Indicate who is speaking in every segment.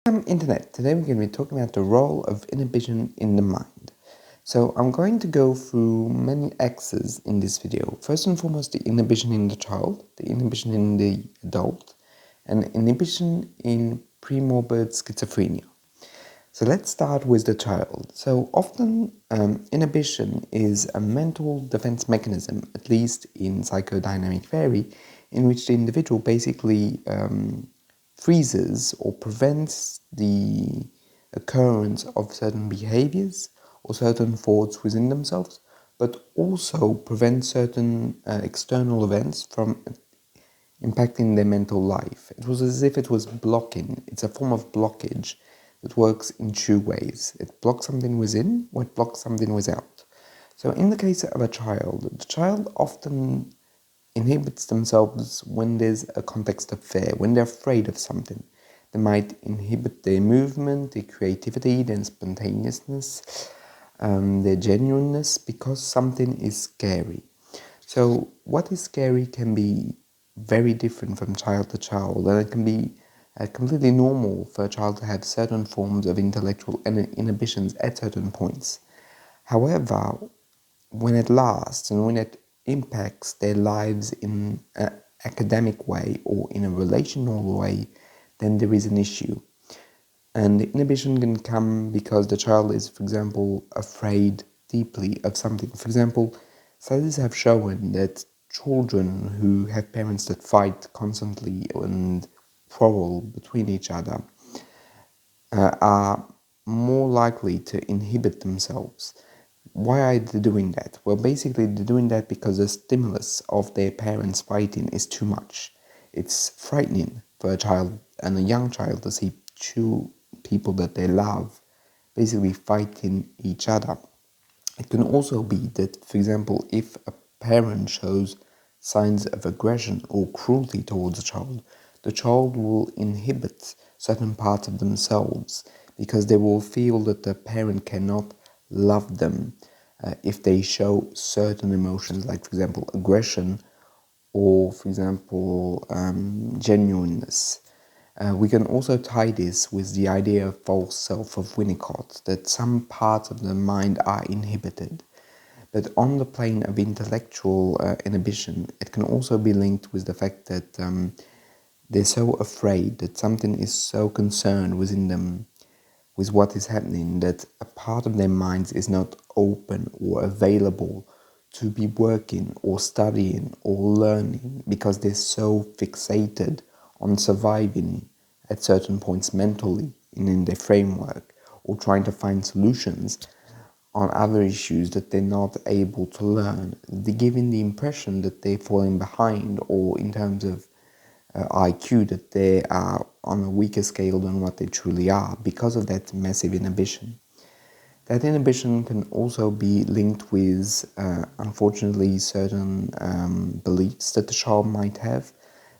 Speaker 1: Internet. Today we're going to be talking about the role of inhibition in the mind. So I'm going to go through many axes in this video. First and foremost, the inhibition in the child, the inhibition in the adult, and inhibition in premorbide schizophrenia. So let's start with the child. So often inhibition is a mental defense mechanism, at least in psychodynamic theory, in which the individual basically freezes or prevents the occurrence of certain behaviors or certain thoughts within themselves, but also prevents certain external events from impacting their mental life. It was as if it was blocking. It's a form of blockage that works in two ways. It blocks something within, or it blocks something without. So in the case of a child, the child often inhibits themselves when there's a context of fear, when they're afraid of something. They might inhibit their movement, their creativity, their spontaneousness, their genuineness, because something is scary. So what is scary can be very different from child to child, and it can be completely normal for a child to have certain forms of intellectual inhibitions at certain points. However, when it lasts and when it impacts their lives in an academic way or in a relational way, then there is an issue. And the inhibition can come because the child is, for example, afraid deeply of something. For example, studies have shown that children who have parents that fight constantly and quarrel between each other are more likely to inhibit themselves. Why are they doing that? Well, basically, they're doing that because the stimulus of their parents fighting is too much. It's frightening for a child and a young child to see two people that they love basically fighting each other. It can also be that, for example, if a parent shows signs of aggression or cruelty towards a child, the child will inhibit certain parts of themselves because they will feel that the parent cannot love them if they show certain emotions, like, for example, aggression or, for example, genuineness. We can also tie this with the idea of false self of Winnicott, that some parts of the mind are inhibited. But on the plane of intellectual inhibition, it can also be linked with the fact that they're so afraid, that something is so concerned within them with what is happening, that a part of their minds is not open or available to be working or studying or learning because they're so fixated on surviving at certain points mentally in their framework, or trying to find solutions on other issues that they're not able to learn. They're giving the impression that they're falling behind, or in terms of IQ, that they are on a weaker scale than what they truly are because of that massive inhibition. That inhibition can also be linked with, unfortunately, certain beliefs that the child might have,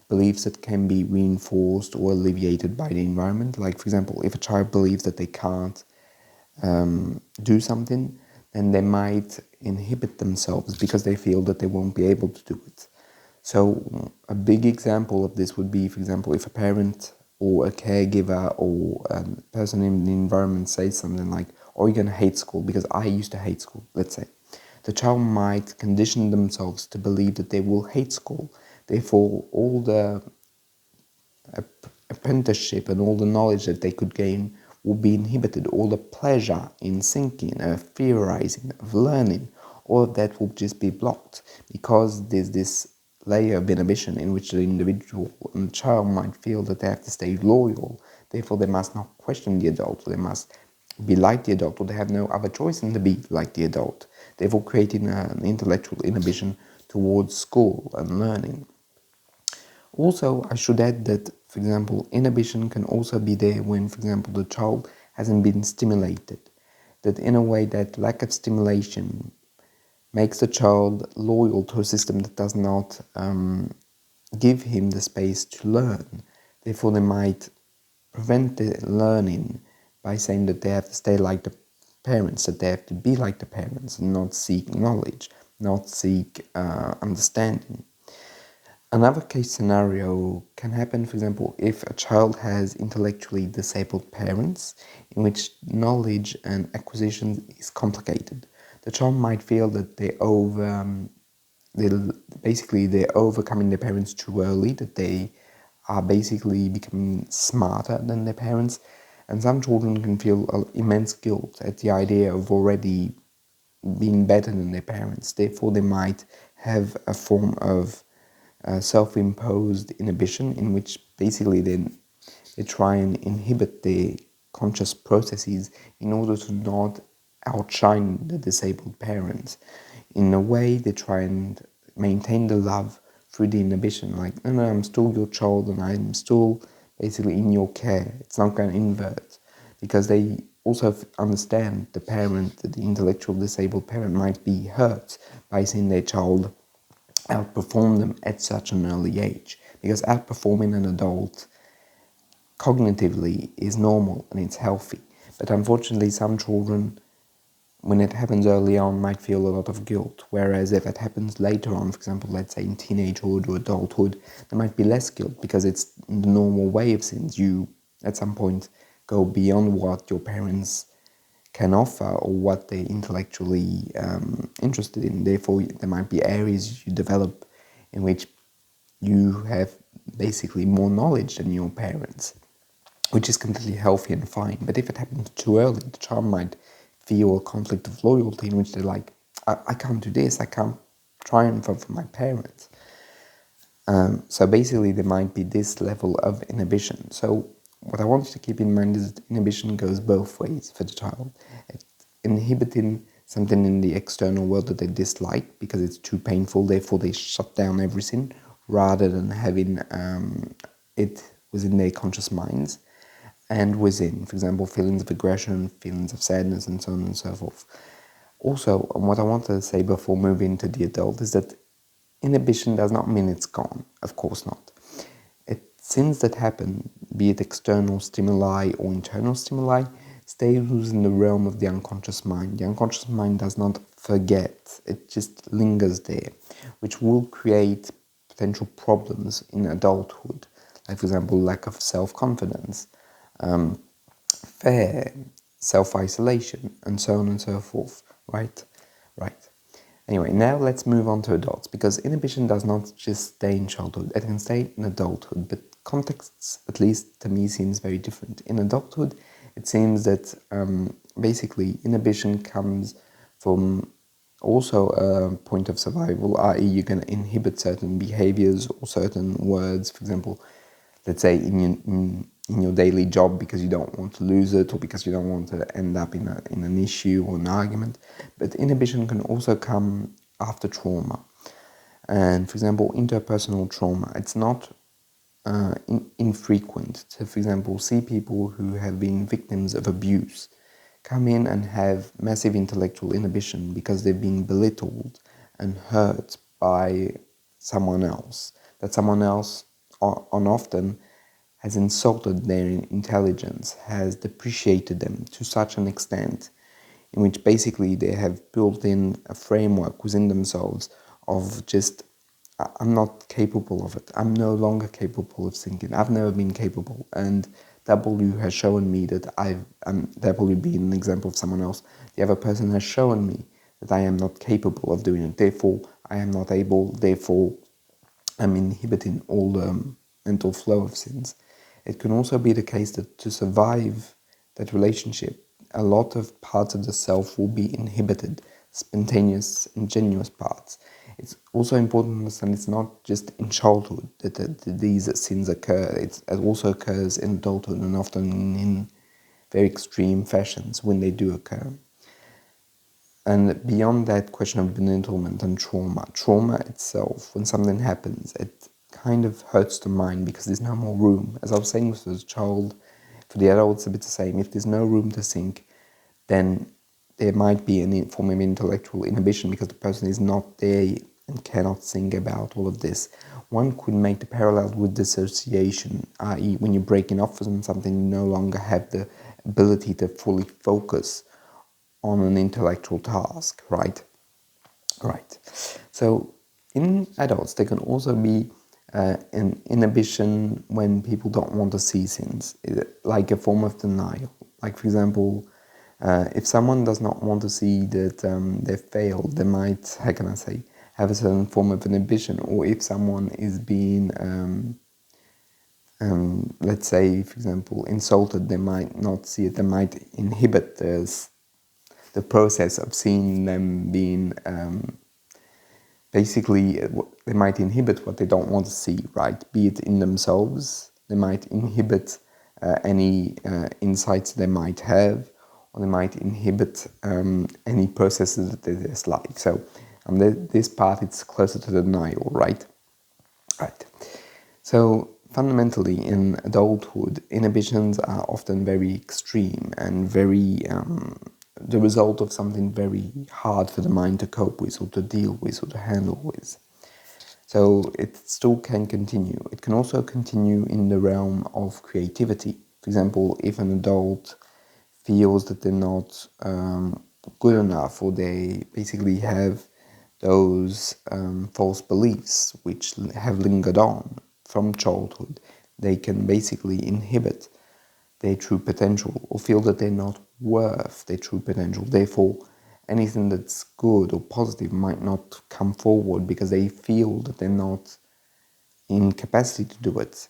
Speaker 1: beliefs that can be reinforced or alleviated by the environment. Like, for example, if a child believes that they can't do something, then they might inhibit themselves because they feel that they won't be able to do it. So a big example of this would be, for example, if a parent or a caregiver or a person in the environment says something like, "Oh, you're going to hate school because I used to hate school," let's say. The child might condition themselves to believe that they will hate school. Therefore, all the apprenticeship and all the knowledge that they could gain will be inhibited. All the pleasure in thinking, of theorizing, of learning, all of that will just be blocked because there's this layer of inhibition in which the individual and the child might feel that they have to stay loyal. Therefore, they must not question the adult. They must be like the adult, or they have no other choice than to be like the adult. Therefore, creating an intellectual inhibition towards school and learning. Also, I should add that, for example, inhibition can also be there when, for example, the child hasn't been stimulated. That in a way, that lack of stimulation makes the child loyal to a system that does not give him the space to learn. Therefore, they might prevent the learning by saying that they have to stay like the parents, that they have to be like the parents and not seek knowledge, not seek understanding. Another case scenario can happen, for example, if a child has intellectually disabled parents, in which knowledge and acquisition is complicated. The child might feel that they're overcoming their parents too early, that they are basically becoming smarter than their parents, and some children can feel immense guilt at the idea of already being better than their parents. Therefore, they might have a form of self-imposed inhibition, in which basically they try and inhibit their conscious processes in order to not outshine the disabled parents. In a way, they try and maintain the love through the inhibition, like, no, I'm still your child and I'm still basically in your care. It's not going to invert, because they also understand the intellectual disabled parent might be hurt by seeing their child outperform them at such an early age, because outperforming an adult cognitively is normal and it's healthy. But unfortunately, some children, when it happens early on, might feel a lot of guilt, whereas if it happens later on, for example, let's say in teenagehood or adulthood, there might be less guilt, because it's the normal way of things. You at some point go beyond what your parents can offer or what they're intellectually interested in. Therefore, there might be areas you develop in which you have basically more knowledge than your parents, which is completely healthy and fine. But if it happens too early, the child might feel a conflict of loyalty in which they're like, I can't do this, I can't triumph over my parents. So basically, there might be this level of inhibition. So what I want you to keep in mind is that inhibition goes both ways for the child. It's inhibiting something in the external world that they dislike because it's too painful, therefore they shut down everything, rather than having it within their conscious minds and within, for example, feelings of aggression, feelings of sadness, and so on and so forth. Also, what I want to say before moving to the adult is that inhibition does not mean it's gone, of course not. Things that happen, be it external stimuli or internal stimuli, stay within the realm of the unconscious mind. The unconscious mind does not forget, it just lingers there, which will create potential problems in adulthood, like, for example, lack of self-confidence, fear, self-isolation, and so on and so forth, right? Anyway, now let's move on to adults, because inhibition does not just stay in childhood, it can stay in adulthood, but contexts, at least to me, seems very different. In adulthood, it seems that basically inhibition comes from also a point of survival, i.e. you're going to inhibit certain behaviors or certain words, for example, let's say in your daily job, because you don't want to lose it or because you don't want to end up in an issue or an argument. But inhibition can also come after trauma. And for example, interpersonal trauma, it's not infrequent to, for example, see people who have been victims of abuse come in and have massive intellectual inhibition because they've been belittled and hurt by someone else. That someone else often has insulted their intelligence, has depreciated them to such an extent in which basically they have built in a framework within themselves of just, I'm not capable of it. I'm no longer capable of thinking. I've never been capable. And W has shown me that W being an example of someone else, the other person has shown me that I am not capable of doing it. Therefore, I am not able. Therefore, I'm inhibiting all the mental flow of things. It can also be the case that to survive that relationship, a lot of parts of the self will be inhibited, spontaneous, ingenuous parts. It's also important to understand it's not just in childhood that these sins occur. It also occurs in adulthood, and often in very extreme fashions when they do occur. And beyond that question of belittlement and trauma itself, when something happens, it kind of hurts the mind because there's no more room. As I was saying with the child, for the adult it's a bit the same. If there's no room to think, then there might be a form of intellectual inhibition because the person is not there and cannot think about all of this. One could make the parallel with dissociation, i.e. when you're breaking off from something, you no longer have the ability to fully focus on an intellectual task, right? So in adults, there can also be an inhibition when people don't want to see sins, like a form of denial. Like, for example, if someone does not want to see that they failed, they might, how can I say, have a certain form of inhibition. Or if someone is being, let's say, for example, insulted, they might not see it. They might inhibit the process of seeing them being, basically, they might inhibit what they don't want to see, right? Be it in themselves, they might inhibit any insights they might have, or they might inhibit any processes that they dislike. So this part, it's closer to denial, right? Right. So fundamentally, in adulthood, inhibitions are often very extreme and very the result of something very hard for the mind to cope with, or to deal with, or to handle with. So it still can continue. It can also continue in the realm of creativity. For example, if an adult feels that they're not good enough, or they basically have those false beliefs which have lingered on from childhood, they can basically inhibit their true potential, or feel that they're not worth their true potential. Therefore, anything that's good or positive might not come forward because they feel that they're not in capacity to do it.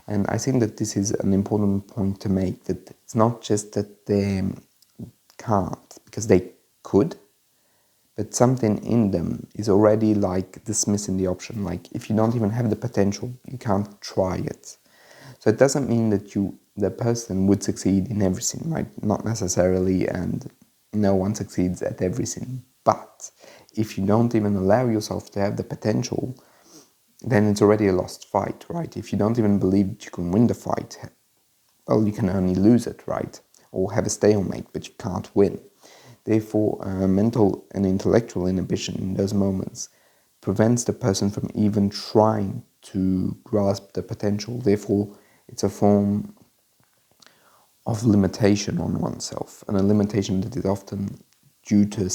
Speaker 1: And I think that this is an important point to make, that it's not just that they can't, because they could, but something in them is already like dismissing the option. Like, if you don't even have the potential, you can't try it. So it doesn't mean that the person would succeed in everything, right? Not necessarily, and no one succeeds at everything. But if you don't even allow yourself to have the potential, then it's already a lost fight, right? If you don't even believe that you can win the fight, well, you can only lose it, right? Or have a stalemate, but you can't win. Therefore, mental and intellectual inhibition in those moments prevents the person from even trying to grasp the potential. Therefore, it's a form of limitation on oneself, and a limitation that is often due to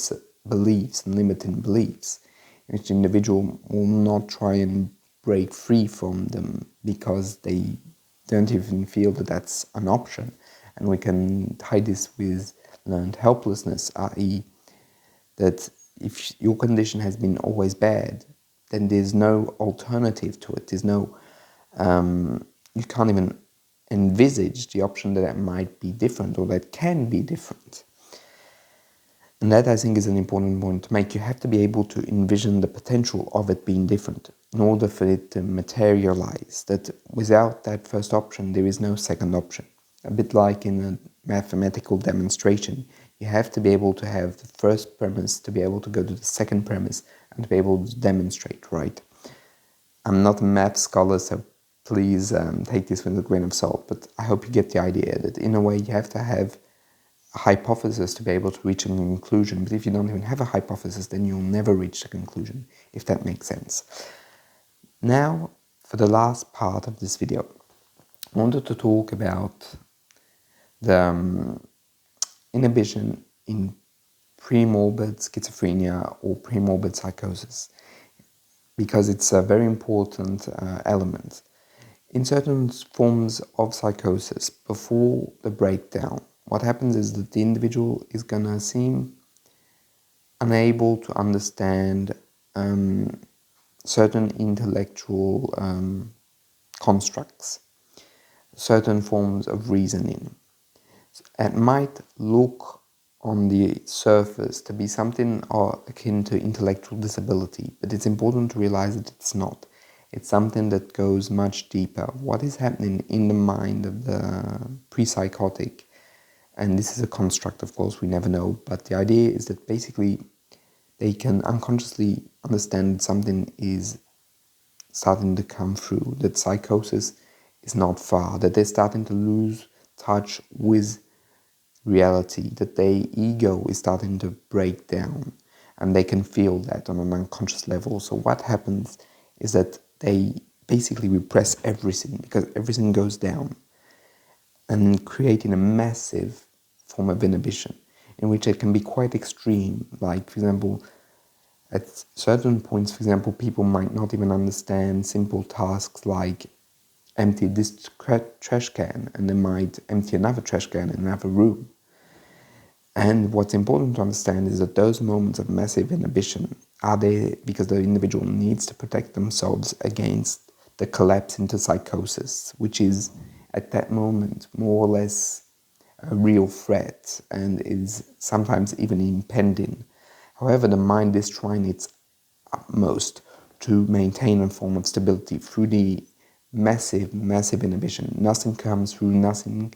Speaker 1: beliefs and limiting beliefs, in which the individual will not try and break free from them because they don't even feel that that's an option. And we can tie this with learned helplessness, i.e. that if your condition has been always bad, then there's no alternative to it. There's no, you can't even envisage the option that it might be different, or that can be different. And that, I think, is an important point to make. You have to be able to envision the potential of it being different in order for it to materialize, that without that first option, there is no second option. A bit like in a mathematical demonstration, you have to be able to have the first premise to be able to go to the second premise and to be able to demonstrate, right? I'm not a math scholar, so please take this with a grain of salt, but I hope you get the idea that in a way you have to have a hypothesis to be able to reach a conclusion. But if you don't even have a hypothesis, then you'll never reach the conclusion, if that makes sense. Now, for the last part of this video, I wanted to talk about the inhibition in premorbide schizophrenia or premorbide psychosis, because it's a very important element. In certain forms of psychosis, before the breakdown, what happens is that the individual is going to seem unable to understand certain intellectual constructs, certain forms of reasoning. It might look on the surface to be something akin to intellectual disability, but it's important to realize that it's not. It's something that goes much deeper. What is happening in the mind of the pre-psychotic, and this is a construct, of course, we never know, but the idea is that basically they can unconsciously understand something is starting to come through, that psychosis is not far, that they're starting to lose touch with reality, that their ego is starting to break down, and they can feel that on an unconscious level. So what happens is that they basically repress everything, because everything goes down, and creating a massive form of inhibition, in which it can be quite extreme. Like, for example, At certain points, for example, people might not even understand simple tasks like empty this trash can, and they might empty another trash can in another room. And what's important to understand is that those moments of massive inhibition are there because the individual needs to protect themselves against the collapse into psychosis, which is at that moment more or less a real threat and is sometimes even impending. However, the mind is trying its utmost to maintain a form of stability through the massive inhibition. Nothing comes through, nothing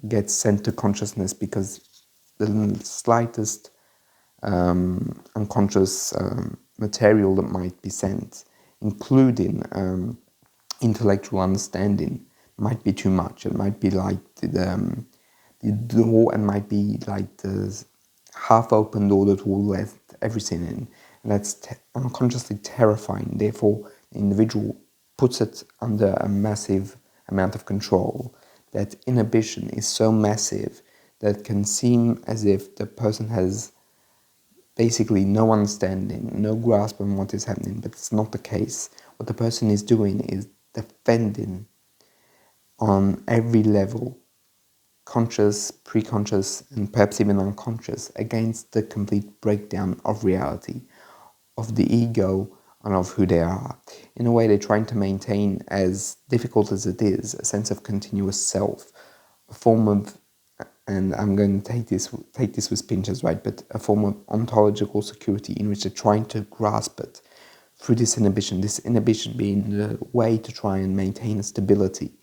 Speaker 1: gets sent to consciousness because the slightest unconscious material that might be sent, including intellectual understanding, might be too much. It might be like the door, and might be like the half-open door that will let everything in. And that's unconsciously terrifying. Therefore, the individual puts it under a massive amount of control. That inhibition is so massive that it can seem as if the person has basically no understanding, no grasp on what is happening, but it's not the case. What the person is doing is defending on every level, conscious, pre-conscious, and perhaps even unconscious, against the complete breakdown of reality, of the ego, and of who they are. In a way, they're trying to maintain, as difficult as it is, a sense of continuous self, a form of, and I'm going to take this with pinches, right, but a form of ontological security in which they're trying to grasp it through this inhibition being the way to try and maintain a stability.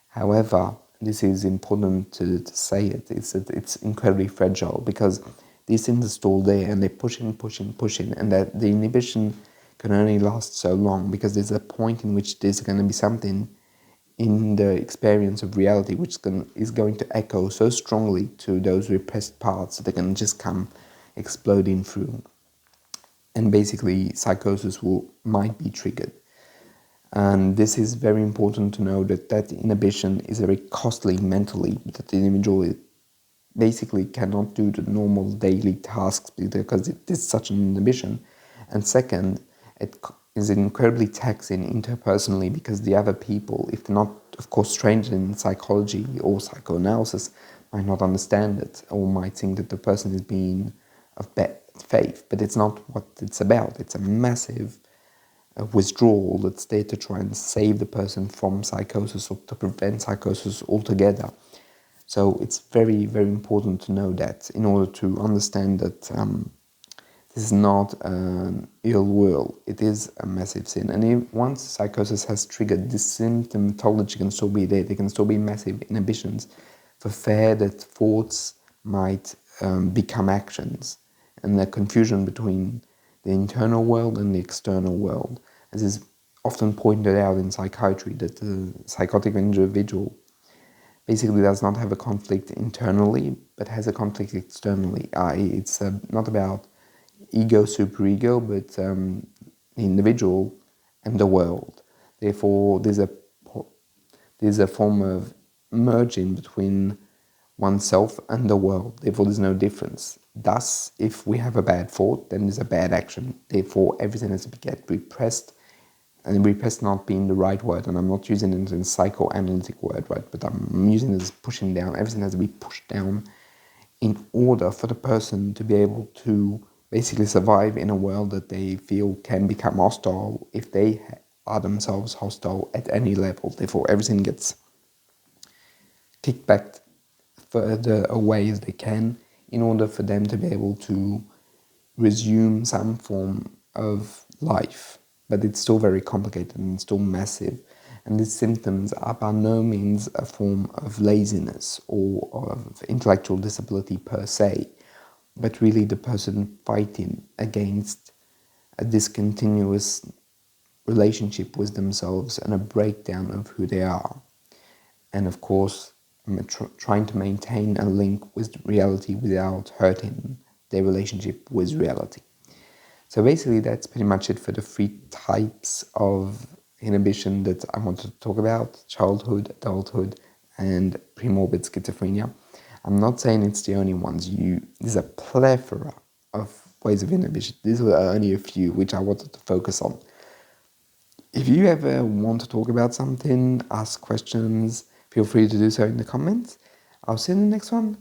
Speaker 1: However, this is important to say it's incredibly fragile because these things are still there and they're pushing, and that the inhibition can only last so long because there's a point in which there's going to be something in the experience of reality which is going to echo so strongly to those repressed parts that they can just come exploding through. And basically, psychosis might be triggered. And this is very important to know that inhibition is very costly mentally, that the individual basically cannot do the normal daily tasks because it is such an inhibition. And second, it is incredibly taxing interpersonally because the other people, if they're not, of course, trained in psychology or psychoanalysis, might not understand it or might think that the person is being of bad faith. But it's not what it's about. It's a massive withdrawal that's there to try and save the person from psychosis or to prevent psychosis altogether. So it's very, very important to know that in order to understand that this is not an ill will, it is a massive sin. And once psychosis has triggered, this symptomatology can still be there. There can still be massive inhibitions for fear that thoughts might become actions, and the confusion between the internal world and the external world. As is often pointed out in psychiatry, that the psychotic individual basically does not have a conflict internally, but has a conflict externally. It's not about ego, superego, but the individual and the world. Therefore, there's a form of merging between oneself and the world. Therefore, there's no difference. Thus, if we have a bad thought, then there's a bad action. Therefore, everything has to get repressed, and repressed not being the right word, and I'm not using it as a psychoanalytic word, right, but I'm using it as pushing down. Everything has to be pushed down in order for the person to be able to basically survive in a world that they feel can become hostile if they are themselves hostile at any level. Therefore, everything gets kicked back further away as they can in order for them to be able to resume some form of life. But it's still very complicated and still massive. And these symptoms are by no means a form of laziness or of intellectual disability per se, but really the person fighting against a discontinuous relationship with themselves and a breakdown of who they are. And of course, trying to maintain a link with reality without hurting their relationship with reality. So basically, that's pretty much it for the 3 types of inhibition that I wanted to talk about: childhood, adulthood, and premorbid schizophrenia. I'm not saying it's the only ones. There's a plethora of ways of inhibition. These were only a few which I wanted to focus on. If you ever want to talk about something, ask questions, feel free to do so in the comments. I'll see you in the next one.